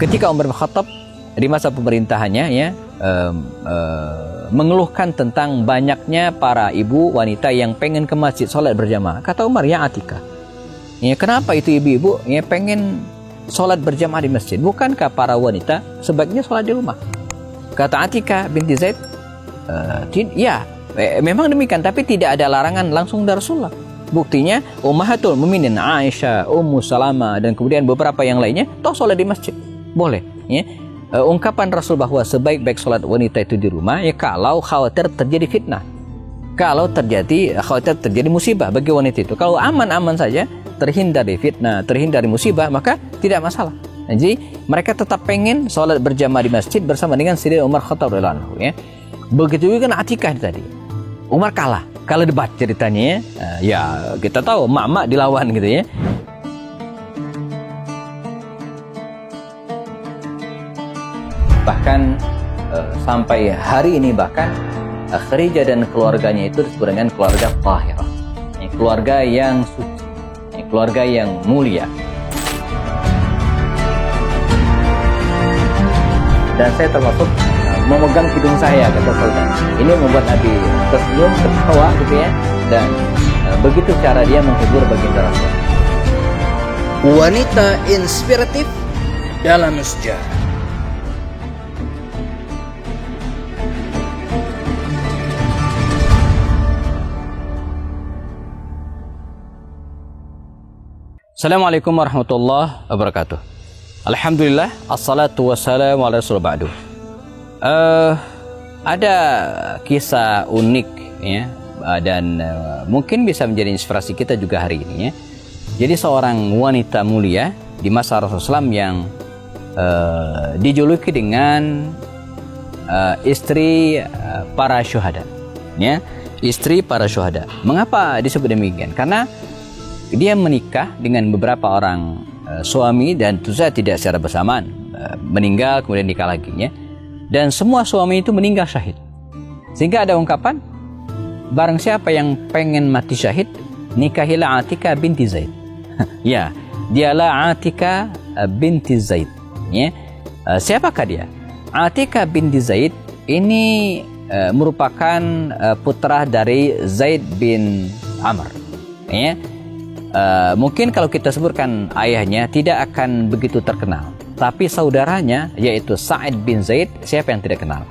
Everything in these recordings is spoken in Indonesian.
ketika Umar bin Khattab di masa pemerintahannya ya mengeluhkan tentang banyaknya para ibu wanita yang pengen ke masjid sholat berjamaah. Kata Umar, ya Atikah, ya kenapa itu ibu-ibu ya pengen sholat berjamaah di masjid? Bukankah para wanita sebaiknya sholat di rumah? Kata Atikah binti Zaid, ya memang demikian, tapi tidak ada larangan langsung dari Rasulullah. Buktinya Ummahatul Mukminin Aisyah, Ummu Salamah, dan kemudian beberapa yang lainnya toh sholat di masjid. Boleh ya. Ungkapan Rasul bahwa sebaik-baik sholat wanita itu di rumah ya kalau khawatir terjadi fitnah, kalau khawatir terjadi musibah bagi wanita itu. Kalau aman-aman saja, terhindar dari fitnah, terhindar dari musibah, maka tidak masalah. Jadi mereka tetap pengen sholat berjamaah di masjid bersama dengan Sayyidina Umar Khattab radhiyallahu anhu ya. Begitu juga Atikah tadi. Umar kalah debat ceritanya ya. Ya kita tahu mak-mak dilawan gitu ya. Bahkan sampai hari ini bahkan Khadijah dan keluarganya itu disebut dengan keluarga Tahirah, keluarga yang suci, keluarga yang mulia. Dan saya termasuk memegang hidung saya, kata Sultan. Ini membuat Nabi tersenyum, tertawa gitu ya, dan begitu cara dia menghibur baginda Rasul. Wanita inspiratif dalam sejarah. Assalamualaikum warahmatullahi wabarakatuh. Alhamdulillah, assalatu wassalamu ala rasulillah ba'du. Ada kisah unik ya, dan mungkin bisa menjadi inspirasi kita juga hari ini ya. Jadi seorang wanita mulia di masa Rasulullah SAW yang dijuluki dengan istri para syuhada ya, istri para syuhada. Mengapa disebut demikian? Karena dia menikah dengan beberapa orang suami dan tentu saja tidak secara bersamaan, meninggal kemudian nikah lagi ya. Dan semua suami itu meninggal syahid. Sehingga ada ungkapan, barang siapa yang pengen mati syahid, nikahilah Atikah binti Zaid. Ya, dialah Atikah binti Zaid ya. Siapakah dia? Atikah binti Zaid ini merupakan putra dari Zaid bin Amr ya. Mungkin kalau kita sebutkan ayahnya tidak akan begitu terkenal, tapi saudaranya yaitu Sa'id bin Zaid, siapa yang tidak kenal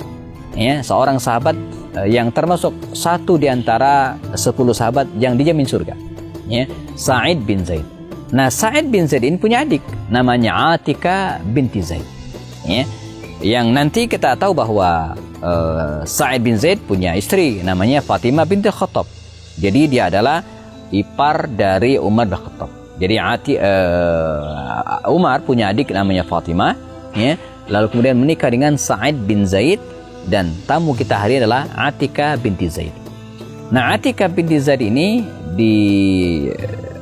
ya, seorang sahabat yang termasuk satu di antara 10 sahabat yang dijamin surga ya, Sa'id bin Zaid. Nah, Sa'id bin Zaid ini punya adik namanya Atikah binti Zaid ya, yang nanti kita tahu bahwa Sa'id bin Zaid punya istri namanya Fatimah binti Khattab. Jadi dia adalah ipar dari Umar bin Khattab. Jadi Umar punya adik namanya Fatimah ya, lalu kemudian menikah dengan Sa'id bin Zaid, dan tamu kita hari ini adalah Atikah binti Zaid. Nah, Atikah binti Zaid ini di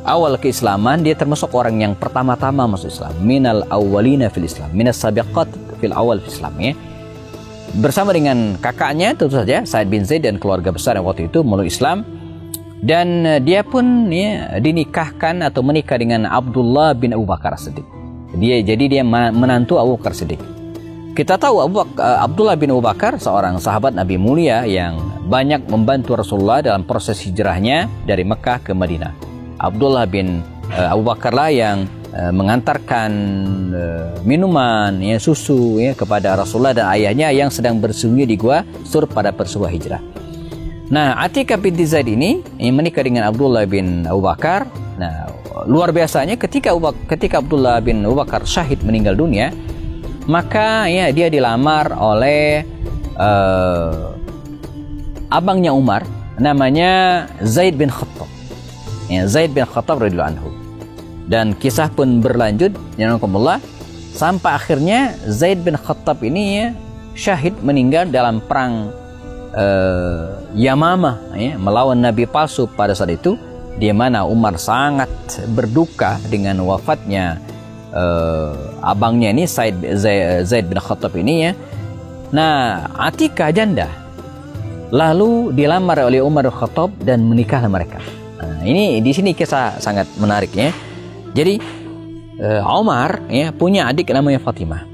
awal keislaman dia termasuk orang yang pertama-tama masuk Islam, minal awwalina fil Islam, minas sabiqat fil awal fil Islam ya. Bersama dengan kakaknya tentu saja Sa'id bin Zaid dan keluarga besar yang waktu itu meluk Islam. Dan dia pun ya, dinikahkan atau menikah dengan Abdullah bin Abu Bakar Siddiq. Jadi dia menantu Abu Bakar Siddiq. Kita tahu Abdullah bin Abu Bakar seorang sahabat Nabi mulia yang banyak membantu Rasulullah dalam proses hijrahnya dari Mekah ke Madinah. Abdullah bin Abu Bakar lah yang mengantarkan minuman ya, susu ya, kepada Rasulullah dan ayahnya yang sedang bersembunyi di Gua Sur pada peristiwa hijrah. Nah, Atikah binti Zaid ini menikah dengan Abdullah bin Abu Bakar. Nah, luar biasanya ketika Abdullah bin Abu Bakar syahid meninggal dunia, maka ya dia dilamar oleh abangnya Umar namanya Zaid bin Khattab. Ya, Zaid bin Khattab radhiyallahu anhu. Dan kisah pun berlanjut ya Allah, sampai akhirnya Zaid bin Khattab ini ya, syahid meninggal dalam perang Yamamah ya, melawan Nabi palsu pada saat itu, di mana Umar sangat berduka dengan wafatnya abangnya ini Zaid bin Khattab ini ya. Nah, Atikah janda lalu dilamar oleh Umar bin Khattab dan menikahlah mereka. Nah, ini di sini kisah sangat menarik ya. Jadi Umar ya punya adik namanya Fatimah.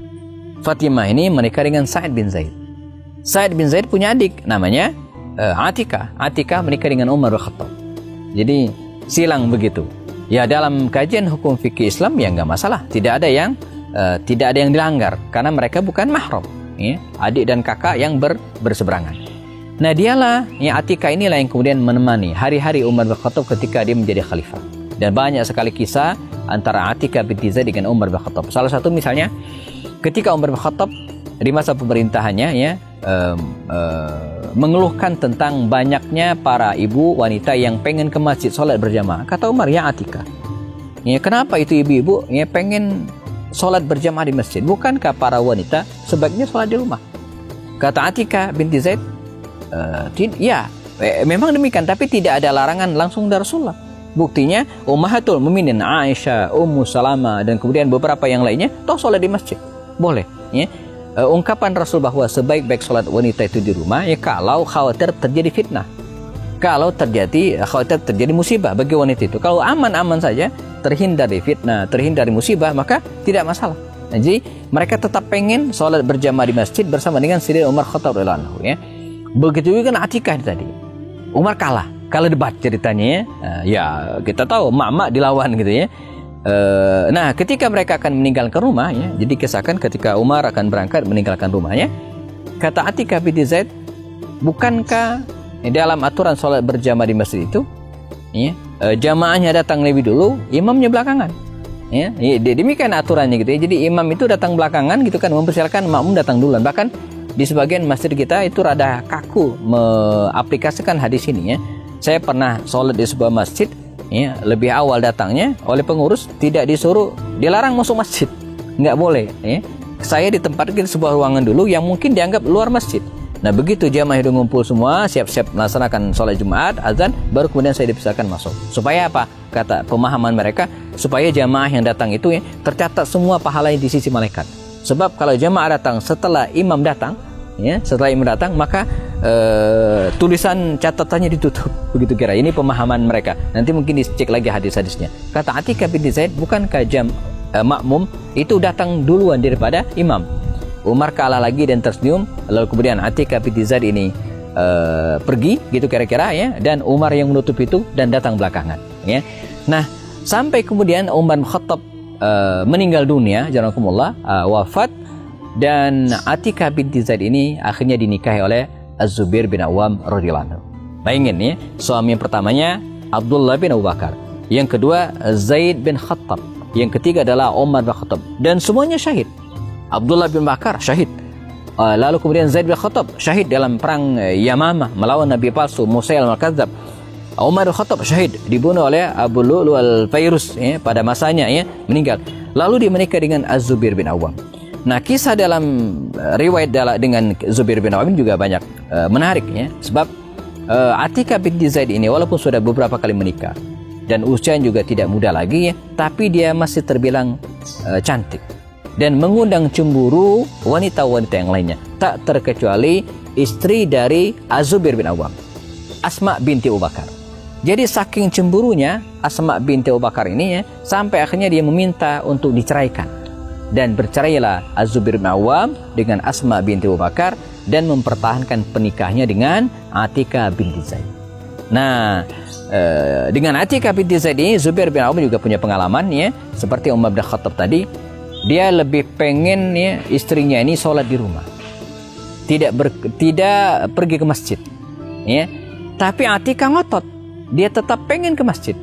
Fatimah ini menikah dengan Sa'id bin Zaid. Sa'id bin Zaid punya adik namanya Atikah. Atikah menikah dengan Umar bin Khattab. Jadi silang begitu. Ya dalam kajian hukum fikih Islam ya nggak masalah. Tidak ada yang dilanggar karena mereka bukan mahram. Ya, adik dan kakak yang berseberangan. Nah dialah ya Atikah inilah yang kemudian menemani hari-hari Umar bin Khattab ketika dia menjadi khalifah. Dan banyak sekali kisah antara Atikah binti Zaid dengan Umar bin Khattab. Salah satu misalnya ketika Umar bin Khattab di masa pemerintahannya ya mengeluhkan tentang banyaknya para ibu wanita yang pengen ke masjid sholat berjamaah. Kata Umar, ya Atikah, ya kenapa itu ibu-ibu ya pengen sholat berjamaah di masjid? Bukankah para wanita sebaiknya sholat di rumah? Kata Atikah binti Zaid, ya memang demikian, tapi tidak ada larangan langsung dari Rasulullah. Buktinya Ummahatul Mukminin Aisyah, Ummu Salamah dan kemudian beberapa yang lainnya toh sholat di masjid. Boleh ya. Ungkapan Rasul bahwa sebaik-baik sholat wanita itu di rumah ya kalau khawatir terjadi fitnah, kalau khawatir terjadi musibah bagi wanita itu. Kalau aman-aman saja, terhindar dari fitnah, terhindar dari musibah, maka tidak masalah. Nah, jadi mereka tetap pengen sholat berjamaah di masjid bersama dengan Sayyidina Umar Khattab radhiyallahu anhu ya. Begitu juga Atikah tadi. Umar kalah debat ceritanya ya kita tahu mak-mak dilawan gitu ya. Nah ketika mereka akan meninggalkan rumah ya, jadi kisahkan ketika Umar akan berangkat meninggalkan rumahnya, kata Atikah binti Zaid, bukankah dalam aturan sholat berjamaah di masjid itu ya, jamaahnya datang lebih dulu, imamnya belakangan ya, demikian aturannya gitu ya. Jadi imam itu datang belakangan gitu kan, mempersilakan makmum datang duluan. Bahkan di sebagian masjid kita itu rada kaku mengaplikasikan hadis ini ya. Saya pernah sholat di sebuah masjid ya, lebih awal datangnya oleh pengurus, tidak disuruh, dilarang masuk masjid, nggak boleh ya. Saya ditempatkan di sebuah ruangan dulu yang mungkin dianggap luar masjid. Nah begitu jamaah itu ngumpul semua, siap-siap melaksanakan sholat Jumat, azan, baru kemudian saya dipisahkan masuk. Supaya apa? Kata pemahaman mereka, supaya jamaah yang datang itu ya, tercatat semua pahalanya di sisi malaikat. Sebab kalau jamaah datang setelah imam datang ya, maka tulisan catatannya ditutup. Begitu kira. Ini pemahaman mereka. Nanti mungkin dicek lagi hadis-hadisnya. Kata Atikah binti Zaid, bukankah makmum itu datang duluan daripada imam? Umar kalah lagi dan tersenyum. Lalu kemudian Atikah binti Zaid ini pergi gitu kira-kira ya, dan Umar yang menutup itu dan datang belakangan ya. Nah sampai kemudian Umar bin Khattab meninggal dunia, jazakumullah, wafat, dan Atikah binti Zaid ini akhirnya dinikahi oleh Az-Zubair bin Awam radhiyallahu anhu. Bayangin ya, suami yang pertamanya Abdullah bin Abu Bakar, yang kedua Zaid bin Khattab, yang ketiga adalah Umar bin Khattab, dan semuanya syahid. Abdullah bin Bakar syahid, lalu kemudian Zaid bin Khattab syahid dalam perang Yamamah melawan Nabi palsu Musailamah al-Kadzdzab. Umar bin Khattab syahid, dibunuh oleh Abu Lu'lu' al-Fayrus ya, pada masanya ya, meninggal. Lalu dia menikah dengan Az-Zubair bin Awam. Nah kisah dalam riwayat dengan Zubair bin Awam juga banyak menarik ya. Sebab Atikah binti Zaid ini walaupun sudah beberapa kali menikah dan usia juga tidak muda lagi ya, tapi dia masih terbilang cantik dan mengundang cemburu wanita-wanita yang lainnya, tak terkecuali istri dari Az-Zubair bin Awam, Asma binti Abu Bakar. Jadi saking cemburunya Asma binti Abu Bakar ini ya, sampai akhirnya dia meminta untuk diceraikan. Dan bercerailah Az-Zubair bin Awam dengan Asma binti Abu Bakar dan mempertahankan penikahnya dengan Atikah binti Zaid. Nah, dengan Atikah binti Zaid ini Zubair bin Awam juga punya pengalaman ya, seperti Umar bin Khattab tadi. Dia lebih pengen ya istrinya ini sholat di rumah, tidak pergi ke masjid ya. Tapi Atikah ngotot, dia tetap pengen ke masjid.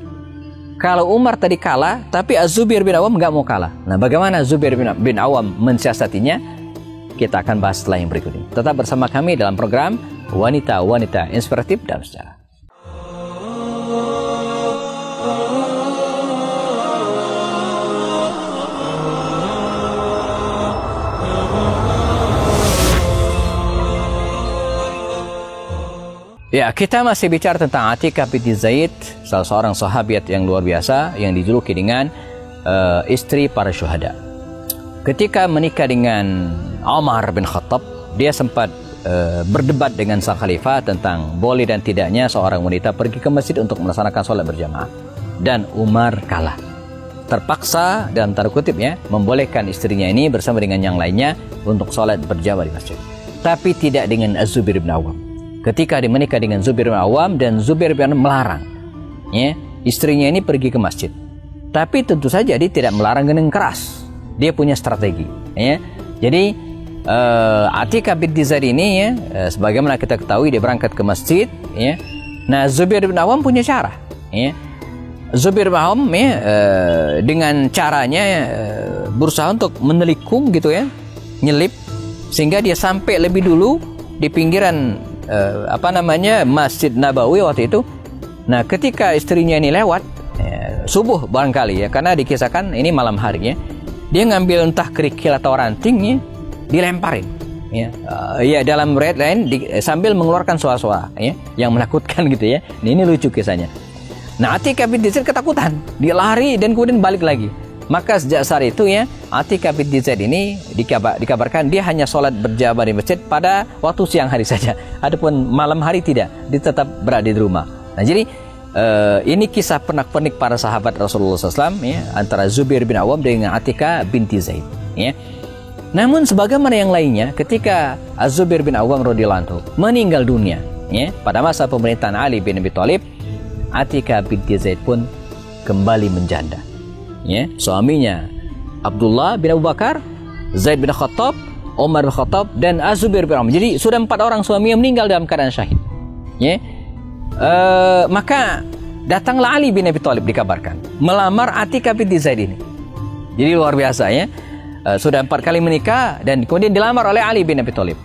Kalau Umar tadi kalah, tapi Az-Zubair bin Awam nggak mau kalah. Nah, bagaimana Zubair bin Awam mensiasatinya? Kita akan bahas setelah yang berikut ini. Tetap bersama kami dalam program Wanita-Wanita Inspiratif dalam Sejarah. Ya, kita masih bicara tentang Atikah binti Zaid, salah seorang sahabiat yang luar biasa yang dijuluki dengan istri para syuhada. Ketika menikah dengan Umar bin Khattab, dia sempat berdebat dengan sang khalifah tentang boleh dan tidaknya seorang wanita pergi ke masjid untuk melaksanakan sholat berjamaah, dan Umar kalah. terpaksa dalam tanda kutip ya membolehkan istrinya ini bersama dengan yang lainnya untuk sholat berjamaah di masjid. Tapi tidak dengan Az-Zubair bin Awam. Ketika dia menikah dengan Zubair bin Awam dan Zubair bin Awam melarang ya istrinya ini pergi ke masjid. Tapi tentu saja dia tidak melarang dengan keras. Dia punya strategi ya. Jadi Atikah binti Zaid ini ya sebagaimana kita ketahui dia berangkat ke masjid ya. Nah Zubair bin Awam punya cara ya. Zubair bin Awam ya, dengan caranya berusaha untuk menelikung gitu ya, nyelip sehingga dia sampai lebih dulu di pinggiran Masjid Nabawi waktu itu. Nah ketika istrinya ini lewat subuh barangkali ya, karena dikisahkan ini malam hari ya, dia ngambil entah kerikil atau rantingnya dilemparin ya, dalam riwayat lain sambil mengeluarkan suara-suara ya yang menakutkan gitu ya. Nah, ini lucu kisahnya. Nah Atikah binti Zaid ketakutan, dia lari dan kemudian balik lagi. Maka sejak saat itu ya Atikah binti Zaid ini dikabarkan dia hanya sholat berjamaah di masjid pada waktu siang hari saja. Adapun malam hari tidak, dia tetap berada di rumah. Nah jadi ini kisah pernak-pernik para sahabat Rasulullah SAW ya, antara Zubair bin Awam dengan Atikah binti Zaid ya. Namun sebagaimana yang lainnya, ketika Az-Zubair bin Awam radhiyallahu anhu meninggal dunia ya, pada masa pemerintahan Ali bin Abi Thalib, Atikah binti Zaid pun kembali menjanda. Ya, suaminya Abdullah bin Abu Bakar, Zaid bin Khattab, Umar bin Khattab dan Az-Zubair bin Awam. Jadi sudah 4 orang suami yang meninggal dalam keadaan syahid. Ya. Maka datanglah Ali bin Abi Thalib dikabarkan melamar Atikah binti Zaid ini. Jadi luar biasa ya. Sudah 4 kali menikah dan kemudian dilamar oleh Ali bin Abi Thalib.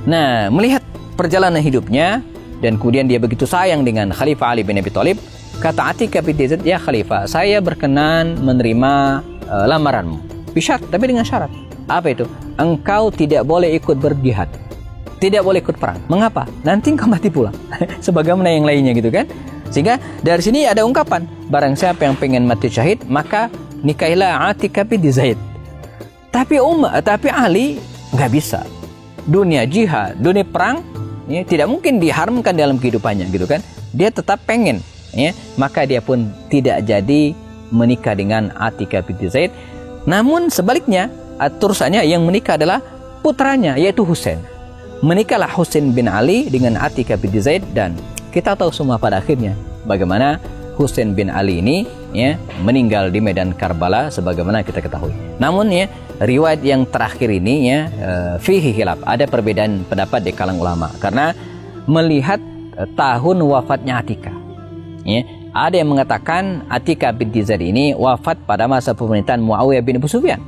Nah, melihat perjalanan hidupnya dan kemudian dia begitu sayang dengan Khalifah Ali bin Abi Thalib, kata Atikah binti Zaid, "Ya Khalifah, saya berkenan menerima lamaranmu. Bisyarat, tapi dengan syarat." Apa itu? Engkau tidak boleh ikut berjihad. Tidak boleh ikut perang. Mengapa? Nanti engkau mati pula. Sebagaimana yang lainnya gitu kan. Sehingga dari sini ada ungkapan, barang siapa yang pengen mati syahid, maka nikahilah Atikah binti Zaid. Tapi Ali nggak bisa. Dunia jihad, dunia perang ya, tidak mungkin diharamkan dalam kehidupannya gitu kan. Dia tetap pengen ya, maka dia pun tidak jadi menikah dengan Atikah binti Zaid. Namun sebaliknya terusannya yang menikah adalah putranya yaitu Husain. Menikahlah Husain bin Ali dengan Atikah binti Zaid dan kita tahu semua pada akhirnya bagaimana Husain bin Ali ini ya meninggal di medan Karbala sebagaimana kita ketahui. Namun ya riwayat yang terakhir ini ya fihi khilaf, ada perbedaan pendapat di kalangan ulama karena melihat tahun wafatnya Atikah. Ya, ada yang mengatakan Atikah binti Zaid ini wafat pada masa pemerintahan Muawiyah bin Abu Sufyan.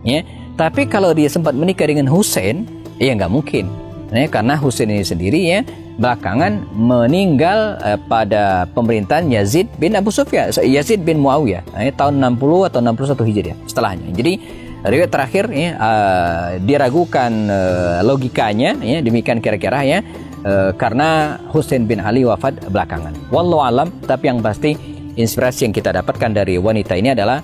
Ya, tapi kalau dia sempat menikah dengan Husain, ya nggak mungkin. Ya, karena Husain ini sendiri ya belakangan meninggal pada pemerintahan Yazid bin Abu Sufyan, Yazid bin Muawiyah tahun 60 atau 61 Hijriah setelahnya. Jadi riwayat terakhir ya, diragukan logikanya ya, demikian kira-kira ya, karena Husain bin Ali wafat belakangan. Wallahu alam, tapi yang pasti inspirasi yang kita dapatkan dari wanita ini adalah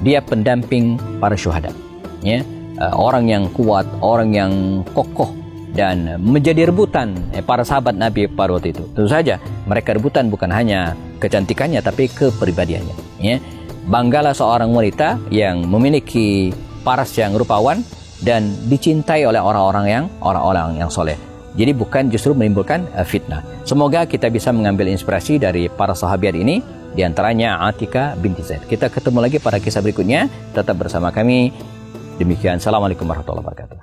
dia pendamping para syuhada ya, orang yang kuat, orang yang kokoh dan menjadi rebutan para sahabat Nabi pada waktu itu. Tentu saja mereka rebutan bukan hanya kecantikannya tapi kepribadiannya ya. Banggalah seorang wanita yang memiliki paras yang rupawan dan dicintai oleh orang-orang yang soleh. Jadi bukan justru menimbulkan fitnah. Semoga kita bisa mengambil inspirasi dari para sahabat ini, di antaranya Atikah binti Zaid. Kita ketemu lagi pada kisah berikutnya. Tetap bersama kami. Demikian. Assalamualaikum warahmatullahi wabarakatuh.